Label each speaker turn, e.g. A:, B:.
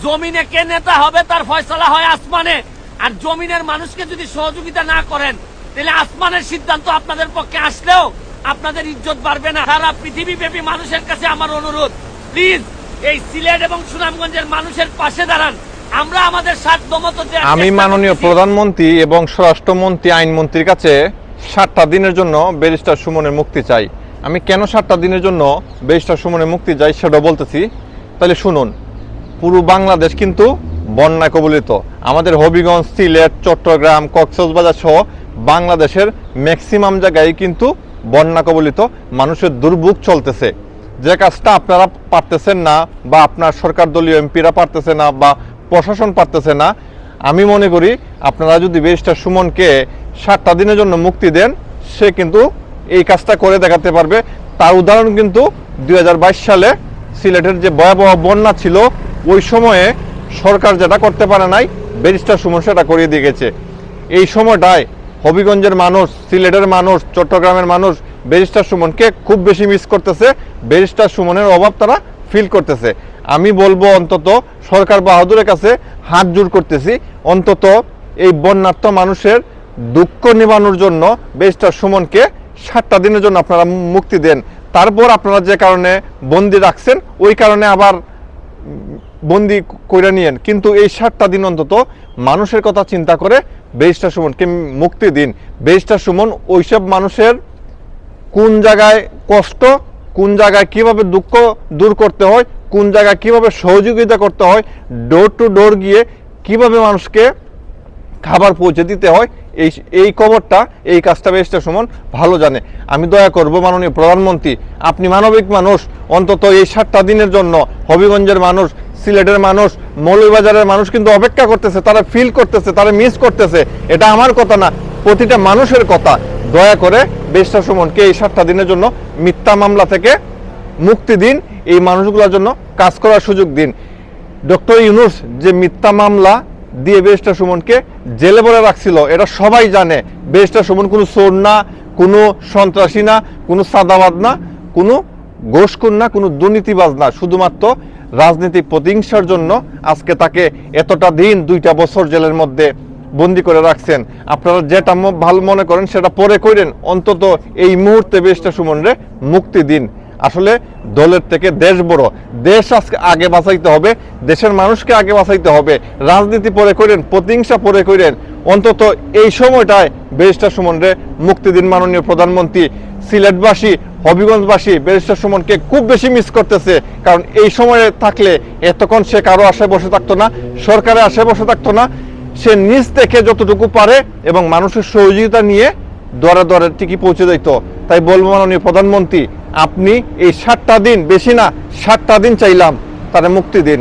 A: জমিনে কে নেতা হবে তার ফয়সালা হয় আসমানে। আর জমিনের মানুষকে যদি সহযোগিতা না করেন তাহলে আসমানের সিদ্ধান্ত আপনাদের পক্ষে আসলেও আপনাদের ইজ্জত বাড়বে না। সারা পৃথিবীব্যাপী মানুষের কাছে আমার অনুরোধ, প্লিজ এই সিলেট এবং সুনামগঞ্জের মানুষের পাশে দাঁড়ান। আমরা আমাদের সাধ্যমতো।
B: আমি মাননীয় প্রধানমন্ত্রী এবং স্বরাষ্ট্রমন্ত্রী আইনমন্ত্রীর কাছে 7টা দিনের জন্য ব্যারিস্টার সুমনের মুক্তি চাই। আমি কেন 7টা দিনের জন্য ব্যারিস্টার সুমনের মুক্তি চাই সেটা বলতেছি, তাহলে শুনুন। পুরো বাংলাদেশ কিন্তু বন্যায় কবলিত। আমাদের হবিগঞ্জ, সিলেট, চট্টগ্রাম, কক্সবাজার সহ বাংলাদেশের ম্যাক্সিমাম জায়গায় কিন্তু বন্যা কবলিত, মানুষের দুর্ভোগ চলতেছে। যে কাজটা আপনারা পারতেছেন না, বা আপনার সরকার দলীয় এমপিরা পারতেছে না, বা প্রশাসন পারতেছে না, আমি মনে করি আপনারা যদি ব্যারিস্টার সুমনকে 7টা দিনের জন্য মুক্তি দেন, সে কিন্তু এই কাজটা করে দেখাতে পারবে। তার উদাহরণ কিন্তু 2022 সালে সিলেটের যে ভয়াবহ বন্যা ছিল, ওই সময়ে সরকার যেটা করতে পারে নাই, ব্যারিস্টার সুমন সেটা করিয়ে দিয়ে গেছে। এই সময়টায় হবিগঞ্জের মানুষ, সিলেটের মানুষ, চট্টগ্রামের মানুষ ব্যারিস্টার সুমনকে খুব বেশি মিস করতেছে। ব্যারিস্টার সুমনের অভাব তারা ফিল করতেছে। আমি বলবো, অন্তত সরকার বাহাদুরের কাছে হাত জোড় করতেছি, অন্তত এই বন্যার্ত মানুষের দুঃখ নিবানোর জন্য ব্যারিস্টার সুমনকে 7টা দিনের জন্য আপনারা মুক্তি দেন। তারপর আপনারা যে কারণে বন্দি রাখছেন, ওই কারণে আবার বন্দি করে নিয়েন, কিন্তু এই 7টা দিন অন্তত মানুষের কথা চিন্তা করে ব্যারিস্টার সুমনকে মুক্তি দিন। ব্যারিস্টার সুমন ওইসব মানুষের কোন জায়গায় কষ্ট, কোন জায়গায় কিভাবে দুঃখ দূর করতে হয়, কোন জায়গায় কিভাবে সহযোগিতা করতে হয়, ডোর টু ডোর গিয়ে কিভাবে মানুষকে খাবার পৌঁছে দিতে হয়, এই খবরটা, এই কাজটা ব্যারিস্টার সুমন ভালো জানে। আমি দয়া করব মাননীয় প্রধানমন্ত্রী, আপনি মানবিক মানুষ, অন্তত এই 7টা দিনের জন্য হবিগঞ্জের মানুষ, সিলেটের মানুষ, মৌলভীবাজারের মানুষ কিন্তু অপেক্ষা করতেছে, তারা ফিল করতেছে, তারা মিস করতেছে। এটা আমার কথা না, প্রতিটা মানুষের কথা। দয়া করে ব্যারিস্টার সুমনকে এই 7টা দিনের জন্য মিথ্যা মামলা থেকে মুক্তি দিন, এই মানুষগুলোর জন্য কাজ করার সুযোগ দিন। ডক্টর ইউনূস যে মিথ্যা মামলা দিয়ে ব্যারিস্টার সুমনকে জেলে ভরে রাখছিল, এটা সবাই জানে। ব্যারিস্টার সুমন কোনো চোর না, কোনো সন্ত্রাসী না, কোনো সাদাবাদ না, কোনো ঘুষখোর না, কোনো দুর্নীতিবাজ না। শুধুমাত্র রাজনৈতিক প্রতিহিংসার জন্য আজকে তাকে এতটা দিন, 2টা বছর জেলের মধ্যে বন্দি করে রাখছেন। আপনারা যেটা ভালো মনে করেন সেটা পরে করেন, অন্তত এই মুহূর্তে ব্যারিস্টার সুমনরে মুক্তি দিন। আসলে দলের থেকে দেশ বড়, দেশ আজকে আগে বাঁচাইতে হবে, দেশের মানুষকে আগে বাঁচাইতে হবে। রাজনীতি পরে করেন, প্রতিহিংসা পরে করেন, অন্তত এই সময়টায় ব্যারিস্টার সুমনরে মুক্তি দিন মাননীয় প্রধানমন্ত্রী। সিলেটবাসী, হবিগঞ্জবাসী ব্যারিস্টার সুমনকে খুব বেশি মিস করতেছে, কারণ এই সময়ে থাকলে এতক্ষণ সে কারো আশায় বসে থাকতো না, সরকারের আশায় বসে থাকতো না। সে নিজ থেকে যতটুকু পারে এবং মানুষের সহযোগিতা নিয়ে দরে দরে ঠিকই পৌঁছে দিত। তাই বলবো মাননীয় প্রধানমন্ত্রী, আপনি এই 7টা দিন, বেশি না 7টা দিন চাইলাম, তারা মুক্তি দিন।